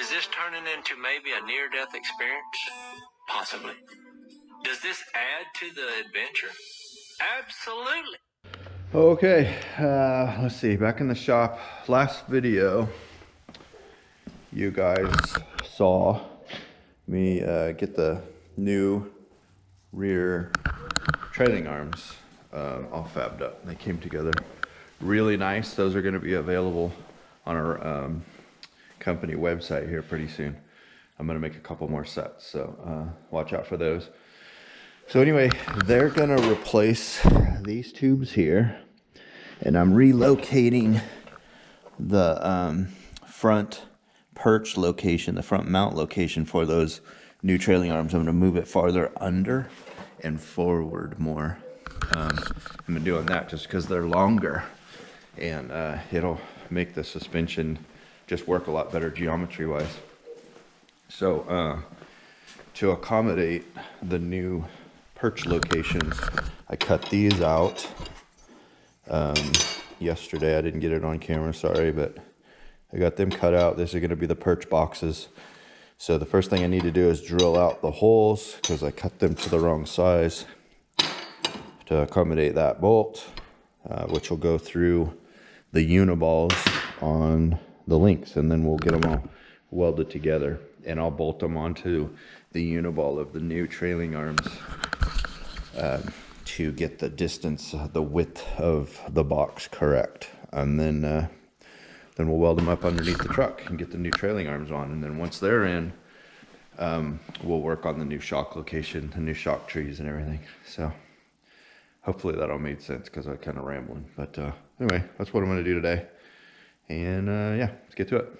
Is this turning into maybe a near-death experience? Possibly. Does this add to the adventure? Absolutely. Okay, let's see, back in the shop. Last video, you guys saw me get the new rear trailing arms all fabbed up. They came together really nice. Those are going to be available on our company website here pretty soon. I'm going to make a couple more sets, so watch out for those. So anyway, they're going to replace these tubes here, and I'm relocating the front perch location, the front mount location for those new trailing arms. I'm going to move it farther under and forward more. I've been doing that just because they're longer, and it'll make the suspension just work a lot better geometry wise. So to accommodate the new perch locations, I cut these out yesterday. I didn't get it on camera, sorry, but I got them cut out. These are going to be the perch boxes. So the first thing I need to do is drill out the holes because I cut them to the wrong size to accommodate that bolt, which will go through the uniballs on the links, and then we'll get them all welded together, and I'll bolt them onto the uniball of the new trailing arms to get the distance, the width of the box correct, and then we'll weld them up underneath the truck and get the new trailing arms on. And then once they're in, we'll work on the new shock location, the new shock trees and everything. So hopefully that all made sense because I kind of rambling. But anyway, that's what I'm going to do today. And yeah, let's get to it.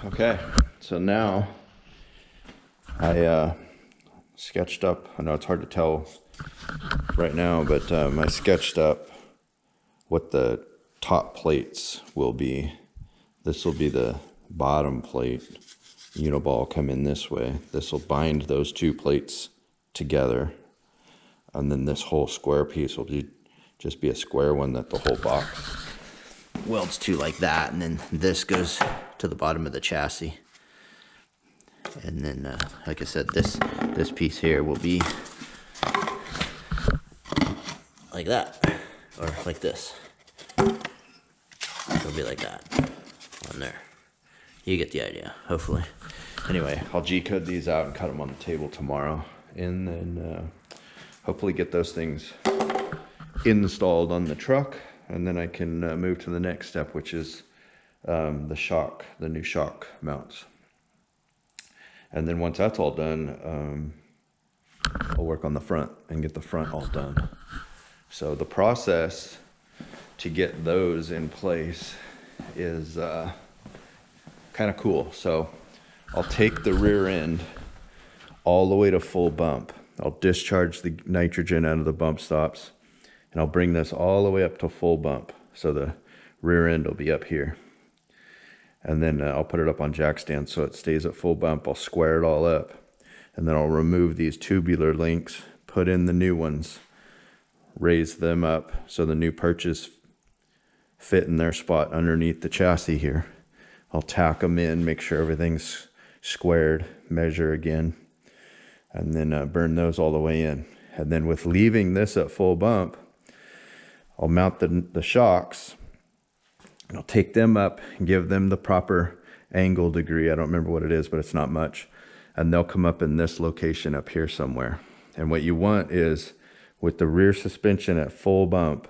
Okay, so now I sketched up, I know it's hard to tell right now, but I sketched up what the top plates will be. This will be the bottom plate. Uniball will come in this way. This will bind those two plates together. And then this whole square piece will just be a square one that the whole box welds to like that. And then this goes to the bottom of the chassis. And then, like I said, this piece here will be like that, or like this. It'll be like that on there. You get the idea, hopefully. Anyway, I'll G-code these out and cut them on the table tomorrow, and then hopefully get those things installed on the truck, and then I can move to the next step, which is the new shock mounts. And then once that's all done, I'll work on the front and get the front all done. So the process to get those in place is kind of cool. So I'll take the rear end all the way to full bump. I'll discharge the nitrogen out of the bump stops, and I'll bring this all the way up to full bump. So the rear end will be up here. And then I'll put it up on jack stands so it stays at full bump. I'll square it all up, and then I'll remove these tubular links, put in the new ones, raise them up so the new perches fit in their spot underneath the chassis here. I'll tack them in, make sure everything's squared, measure again, and then burn those all the way in. And then with leaving this at full bump, I'll mount the shocks, and I'll take them up and give them the proper angle degree. I don't remember what it is, but it's not much. And they'll come up in this location up here somewhere. And what you want is, with the rear suspension at full bump,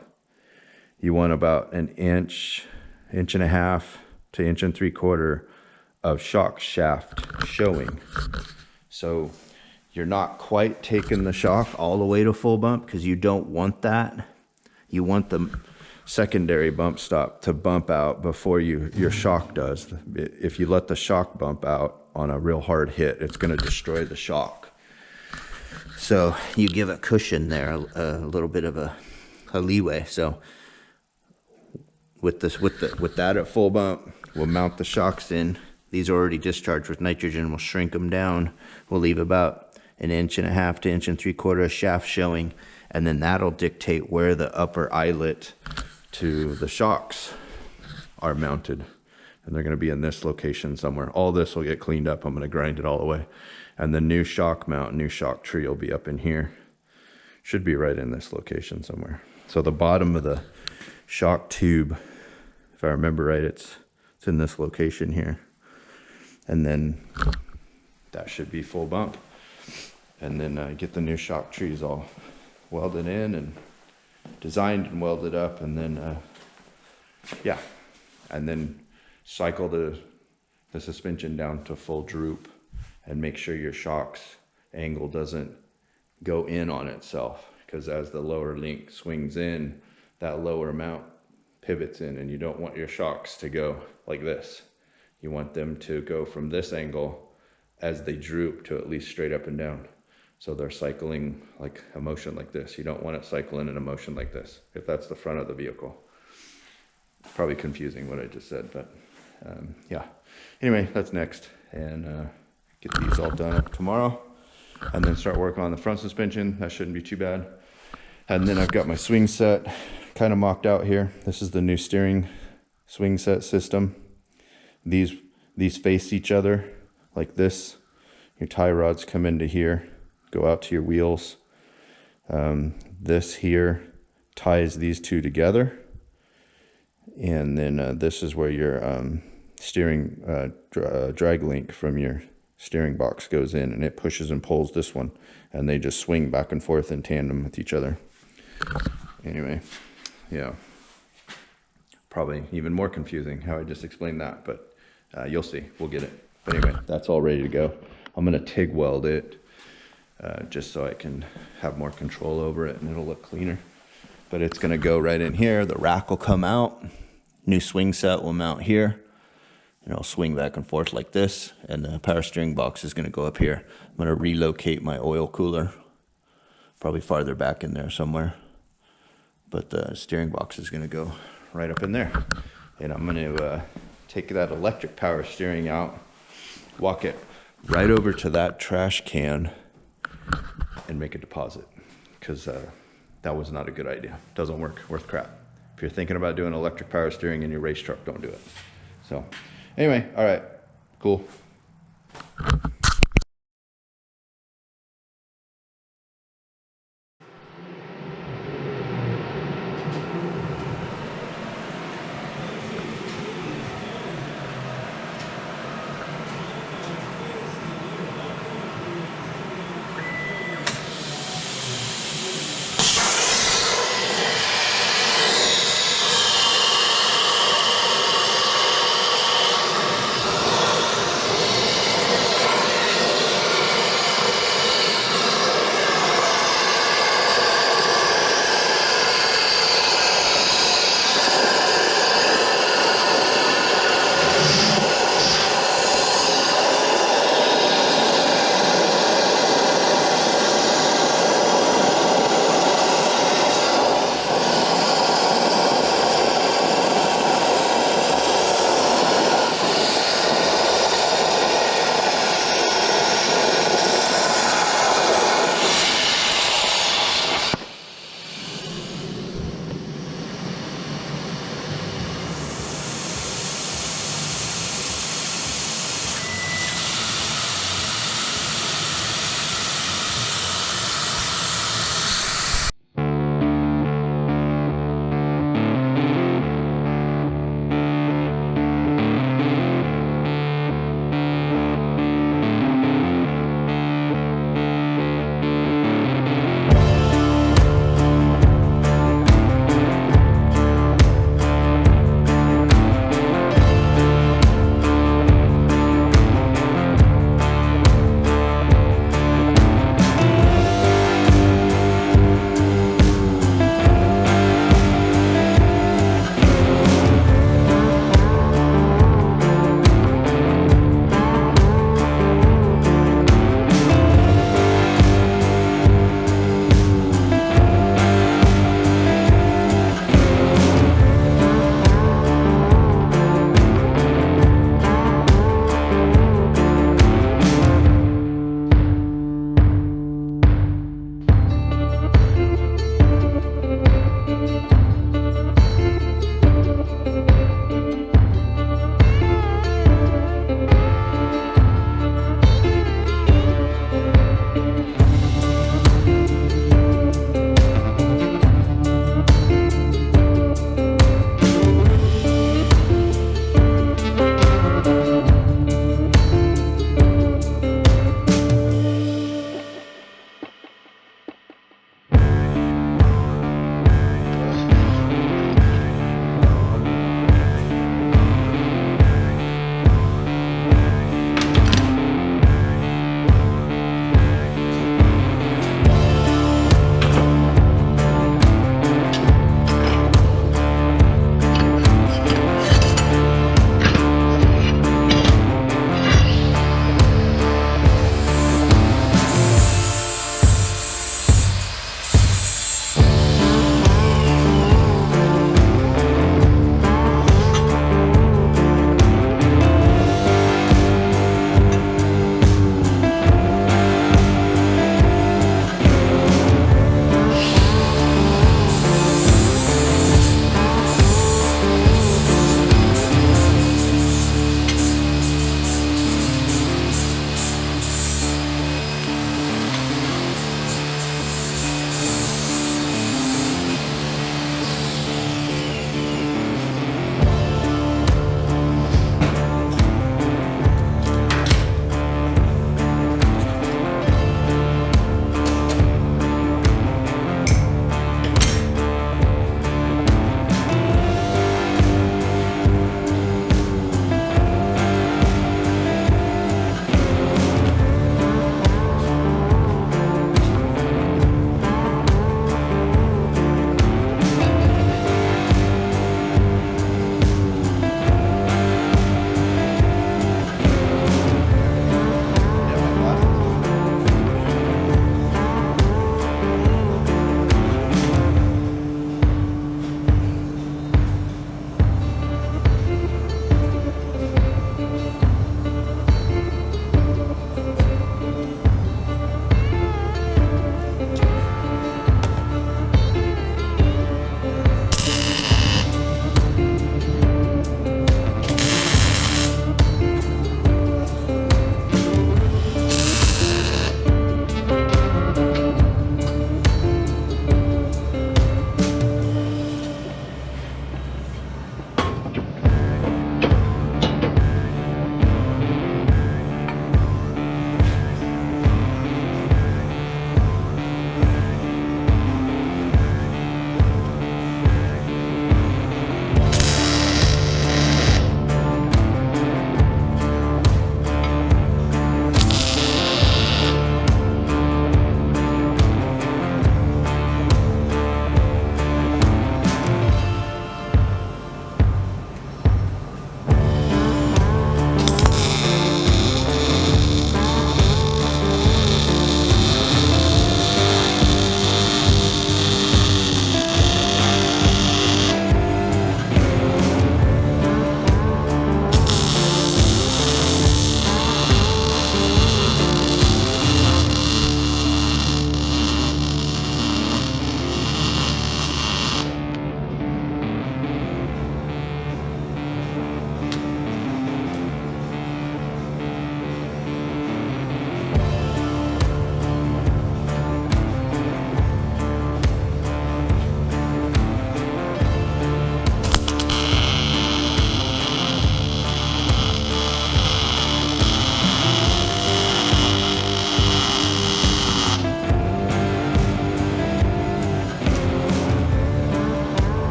you want about an inch and a half to 1.75 inches of shock shaft showing. So you're not quite taking the shock all the way to full bump, because you don't want that. You want the secondary bump stop to bump out before your shock does. If you let the shock bump out on a real hard hit, it's going to destroy the shock. So you give a cushion there, a little bit of a leeway. So with that at full bump, we'll mount the shocks in. These are already discharged with nitrogen. We'll shrink them down. We'll leave about an 1.5 inches to 1.75 inches shaft showing, and then that'll dictate where the upper eyelet to the shocks are mounted. And they're going to be in this location somewhere. All this will get cleaned up. I'm going to grind it all the way. And the new shock mount, new shock tree will be up in here. Should be right in this location somewhere. So the bottom of the shock tube, if I remember right, it's in this location here. And then that should be full bump. And then get the new shock trees all welded in and designed and welded up, and then yeah, and then cycle the suspension down to full droop, and make sure your shock's angle doesn't go in on itself, because as the lower link swings in, that lower mount pivots in, and you don't want your shocks to go like this. You want them to go from this angle as they droop to at least straight up and down. So they're cycling like a motion like this. You don't want it cycling in a motion like this, if that's the front of the vehicle. Probably confusing what I just said, but yeah. Anyway, that's next. And get these all done up tomorrow. And then start working on the front suspension. That shouldn't be too bad. And then I've got my swing set kind of mocked out here. This is the new steering swing set system. These face each other like this. Your tie rods come into here, go out to your wheels. This here ties these two together, and then this is where your steering drag link from your steering box goes in, and it pushes and pulls this one, and they just swing back and forth in tandem with each other. Anyway, yeah, probably even more confusing how I just explained that, but you'll see, we'll get it. But anyway, that's all ready to go. I'm gonna TIG weld it just so I can have more control over it and it'll look cleaner. But it's gonna go right in here. The rack will come out. New swing set will mount here. and it'll swing back and forth like this, and the power steering box is going to go up here. I'm going to relocate my oil cooler, probably farther back in there somewhere, but the steering box is going to go right up in there. And I'm going to take that electric power steering out, walk it right over to that trash can, and make a deposit, because that was not a good idea. Doesn't work, worth crap. If you're thinking about doing electric power steering in your race truck, don't do it. So anyway, all right, cool.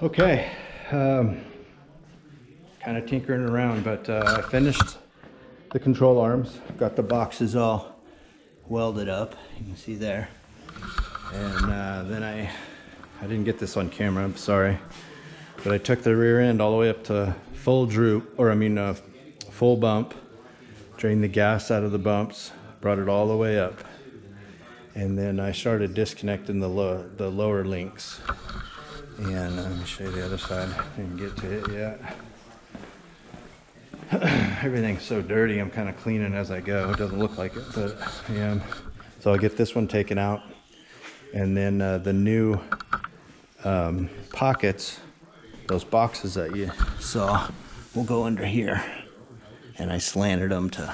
Okay, kind of tinkering around, but I finished the control arms. Got the boxes all welded up, you can see there. And then I didn't get this on camera, I'm sorry, but I took the rear end all the way up to full droop, or I mean full bump, drained the gas out of the bumps, brought it all the way up, and then I started disconnecting the lower links. And let me show you the other side. I didn't get to it yet. Everything's so dirty, I'm kind of cleaning as I go. It doesn't look like it, but I am. So I'll get this one taken out, and then the new pockets, those boxes that you saw, will go under here. And I slanted them to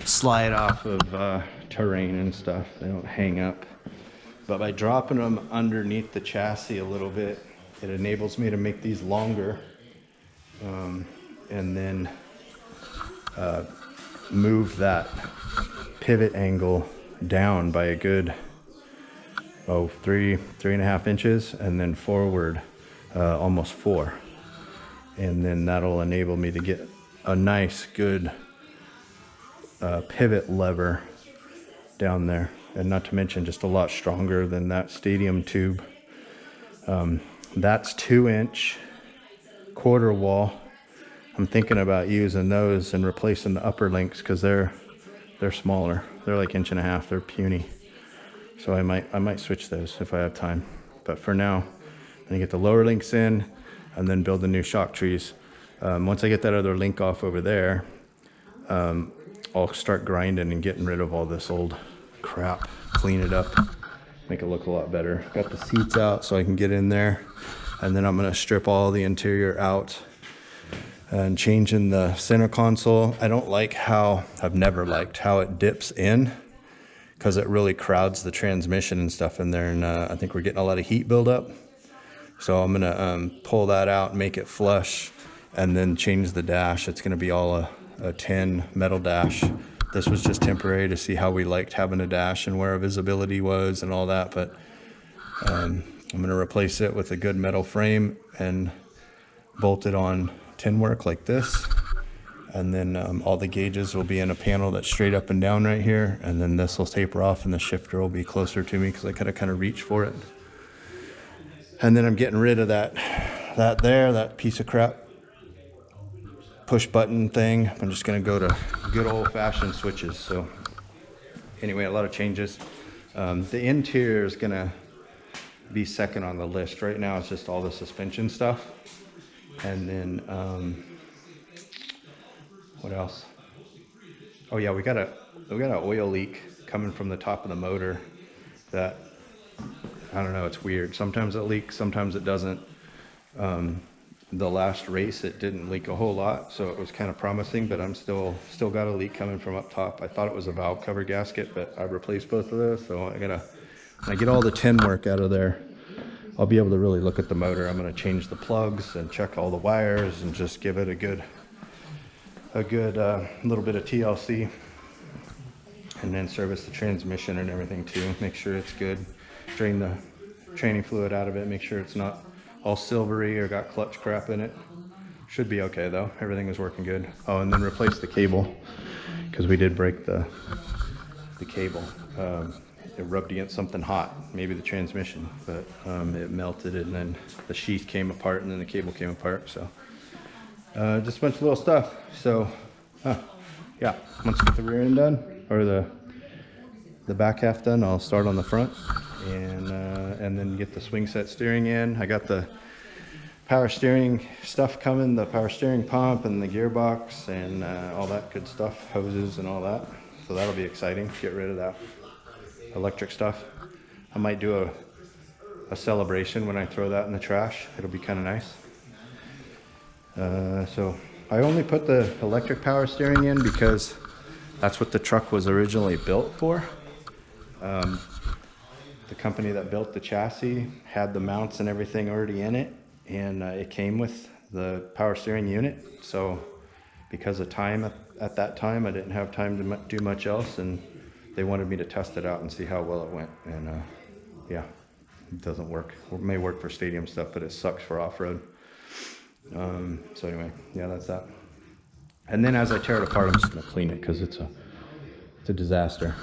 slide off of terrain and stuff. They don't hang up. But by dropping them underneath the chassis a little bit, it enables me to make these longer, and then move that pivot angle down by a good 3.5 inches, and then forward almost 4, and then that'll enable me to get a nice good pivot lever down there, and not to mention just a lot stronger than that stadium tube. That's 2-inch quarter wall. I'm thinking about using those and replacing the upper links because they're smaller. They're like 1.5 inches. They're puny. So I might switch those if I have time. But for now, I'm gonna get the lower links in and then build the new shock trees. Once I get that other link off over there, I'll start grinding and getting rid of all this old crap, clean it up, make it look a lot better. Got the seats out so I can get in there, and then I'm gonna strip all the interior out and changing the center console. I don't like how, I've never liked how it dips in, because it really crowds the transmission and stuff in there, and I think we're getting a lot of heat buildup. So I'm gonna pull that out, make it flush, and then change the dash. It's gonna be all a tin metal dash. This was just temporary to see how we liked having a dash and where our visibility was and all that, but I'm gonna replace it with a good metal frame and bolt it on tin work like this. And then all the gauges will be in a panel that's straight up and down right here, and then this will taper off and the shifter will be closer to me because I gotta kind of reach for it. And then I'm getting rid of that piece of crap push button thing. I'm just gonna go to good old fashioned switches. So anyway, a lot of changes. The interior is gonna be second on the list. Right now it's just all the suspension stuff. And then what else? Oh yeah, we got an oil leak coming from the top of the motor that, I don't know, it's weird. Sometimes it leaks, sometimes it doesn't. The last race it didn't leak a whole lot, so it was kind of promising, but I'm still got a leak coming from up top. I thought it was a valve cover gasket, but I replaced both of those, so when I get all the tin work out of there, I'll be able to really look at the motor. I'm gonna change the plugs and check all the wires and just give it a good little bit of TLC, and then service the transmission and everything too. Make sure it's good. Drain the training fluid out of it. Make sure it's not all silvery or got clutch crap in it. Should be okay though. Everything is working good. Oh, and then replace the cable because we did break the cable. It rubbed against something hot, maybe the transmission, but it melted and then the sheath came apart and then the cable came apart. So just a bunch of little stuff. So yeah, once I get the rear end done, or the back half done, I'll start on the front and then get the swing set steering in. I got the power steering stuff coming, the power steering pump and the gearbox and all that good stuff, hoses and all that. So that'll be exciting, get rid of that electric stuff. I might do a celebration when I throw that in the trash. It'll be kind of nice. So I only put the electric power steering in because that's what the truck was originally built for. The company that built the chassis had the mounts and everything already in it, and it came with the power steering unit. So because of time at that time, I didn't have time to do much else, and they wanted me to test it out and see how well it went. And yeah, It doesn't work. It may work for stadium stuff, but it sucks for off-road. So anyway, yeah, that's that. And then as I tear it apart, I'm just gonna clean it because it's a disaster.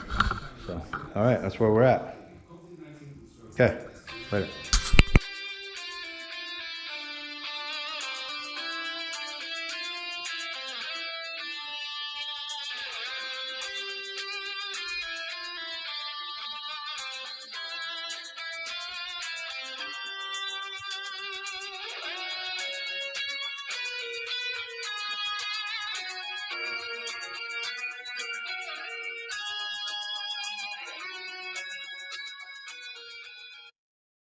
So, all right, that's where we're at. Okay, later.